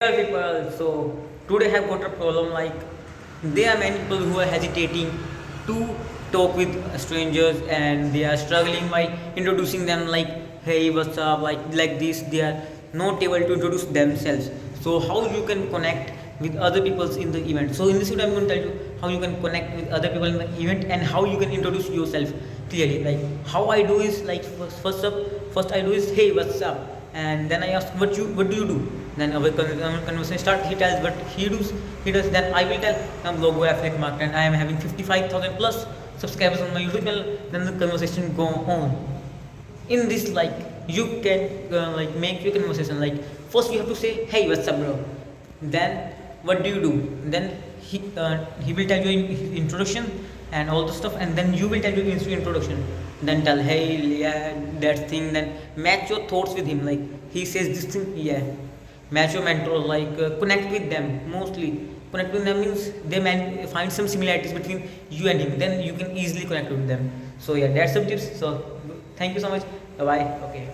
Hello people, so today I have got a problem like there are many people who are hesitating to talk with strangers and they are struggling by introducing them like hey what's up like this they are not able to introduce themselves. So how you can connect with other people in the event. So in this video I'm going to tell you how you can connect with other people in the event and how you can introduce yourself clearly. Like how I do is like first I do is hey what's up, and then I ask what do you do. Then our conversation start. He tells what he does. Then I will tell I'm logo affiliate market and I am having 55,000 plus subscribers on my YouTube channel. Then the conversation go on. In this like you can like make your conversation like first you have to say hey what's up bro. Then what do you do? Then he will tell you in his introduction and all the stuff, and then you will tell you in his introduction. Then tell hey yeah that thing. Then match your thoughts with him. Like he says this thing, yeah. Match your mentor. Like connect with them. Mostly connect with them means they find some similarities between you and him. Then you can easily connect with them. So yeah, that's some tips. So thank you so much. Bye bye. Okay.